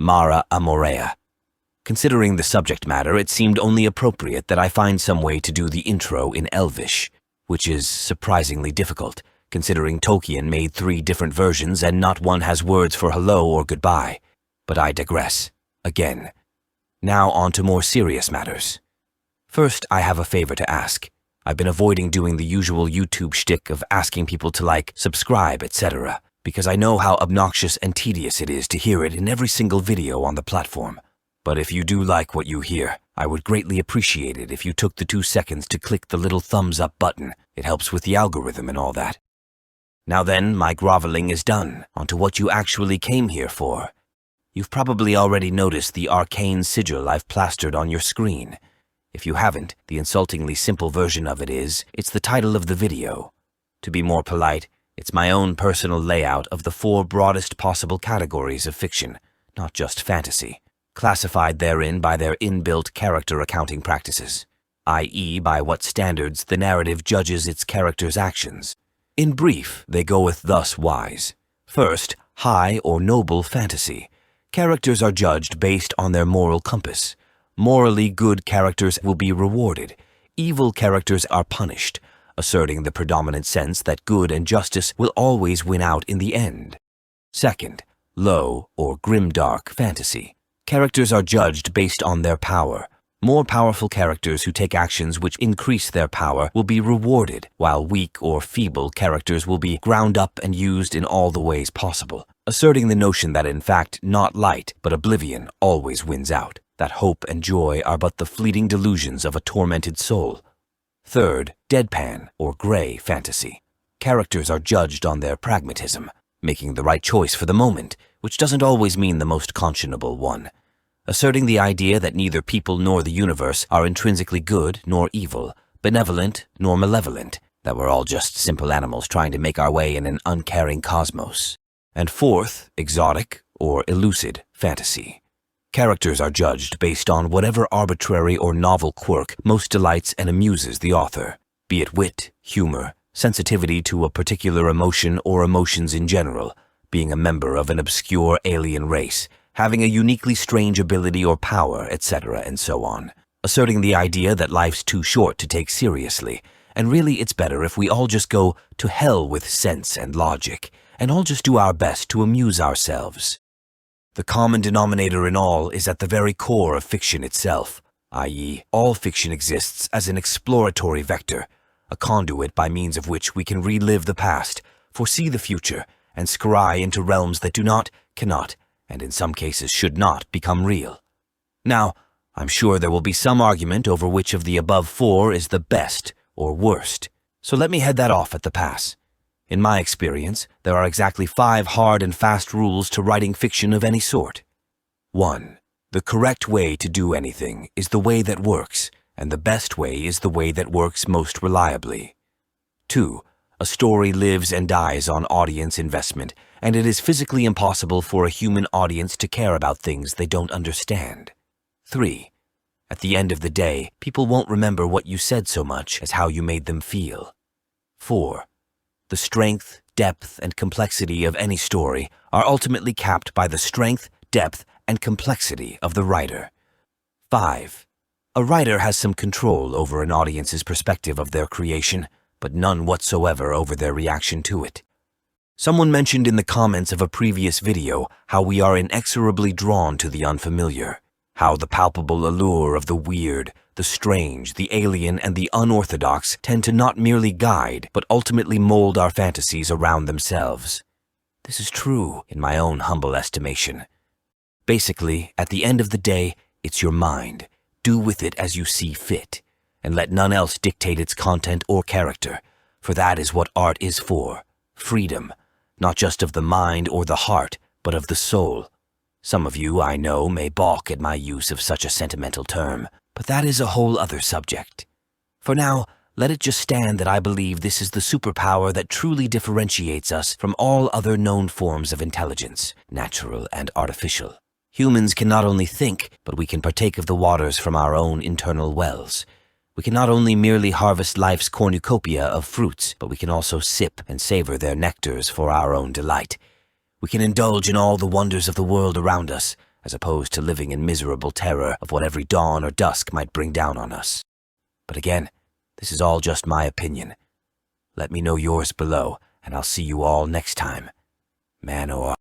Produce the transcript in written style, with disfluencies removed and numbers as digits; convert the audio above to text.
Mara Amorea. Considering the subject matter, it seemed only appropriate that I find some way to do the intro in Elvish, which is surprisingly difficult, considering Tolkien made 3 different versions and not one has words for hello or goodbye. But I digress. Again. Now on to more serious matters. First, I have a favor to ask. I've been avoiding doing the usual YouTube shtick of asking people to like, subscribe, etc., because I know how obnoxious and tedious it is to hear it in every single video on the platform. But if you do like what you hear, I would greatly appreciate it if you took the 2 seconds to click the little thumbs up button. It helps with the algorithm and all that. Now then, my groveling is done. Onto what you actually came here for. You've probably already noticed the arcane sigil I've plastered on your screen. If you haven't, the insultingly simple version of it is, it's the title of the video. To be more polite, it's my own personal layout of the 4 broadest possible categories of fiction, not just fantasy, classified therein by their inbuilt character accounting practices, i.e. by what standards the narrative judges its characters' actions. In brief, they goeth thus wise. First, high or noble fantasy. Characters are judged based on their moral compass. Morally good characters will be rewarded. Evil characters are punished, asserting the predominant sense that good and justice will always win out in the end. Second, low or grimdark fantasy. Characters are judged based on their power. More powerful characters who take actions which increase their power will be rewarded, while weak or feeble characters will be ground up and used in all the ways possible, asserting the notion that in fact not light but oblivion always wins out, that hope and joy are but the fleeting delusions of a tormented soul. Third, deadpan or gray fantasy. Characters are judged on their pragmatism, making the right choice for the moment, which doesn't always mean the most conscionable one, asserting the idea that neither people nor the universe are intrinsically good nor evil, benevolent nor malevolent, that we're all just simple animals trying to make our way in an uncaring cosmos. And fourth, exotic or elusive fantasy. Characters are judged based on whatever arbitrary or novel quirk most delights and amuses the author, be it wit, humor, sensitivity to a particular emotion or emotions in general, being a member of an obscure alien race, having a uniquely strange ability or power, etc., and so on, asserting the idea that life's too short to take seriously, and really it's better if we all just go to hell with sense and logic, and all just do our best to amuse ourselves. The common denominator in all is at the very core of fiction itself, i.e., all fiction exists as an exploratory vector, a conduit by means of which we can relive the past, foresee the future, and scry into realms that do not, cannot, and in some cases should not become real. Now, I'm sure there will be some argument over which of the above 4 is the best or worst, so let me head that off at the pass. In my experience, there are exactly 5 hard and fast rules to writing fiction of any sort. 1. The correct way to do anything is the way that works, and the best way is the way that works most reliably. 2. A story lives and dies on audience investment, and it is physically impossible for a human audience to care about things they don't understand. 3. At the end of the day, people won't remember what you said so much as how you made them feel. 4. The strength, depth, and complexity of any story are ultimately capped by the strength, depth, and complexity of the writer. 5. A writer has some control over an audience's perspective of their creation, but none whatsoever over their reaction to it. Someone mentioned in the comments of a previous video how we are inexorably drawn to the unfamiliar, how the palpable allure of the weird, the strange, the alien, and the unorthodox tend to not merely guide, but ultimately mold our fantasies around themselves. This is true in my own humble estimation. Basically, at the end of the day, it's your mind. Do with it as you see fit, and let none else dictate its content or character, for that is what art is for, freedom, not just of the mind or the heart, but of the soul. Some of you, I know, may balk at my use of such a sentimental term, but that is a whole other subject. For now, let it just stand that I believe this is the superpower that truly differentiates us from all other known forms of intelligence, natural and artificial. Humans can not only think, but we can partake of the waters from our own internal wells. We can not only merely harvest life's cornucopia of fruits, but we can also sip and savor their nectars for our own delight. We can indulge in all the wonders of the world around us, as opposed to living in miserable terror of what every dawn or dusk might bring down on us. But again, this is all just my opinion. Let me know yours below, and I'll see you all next time. Man or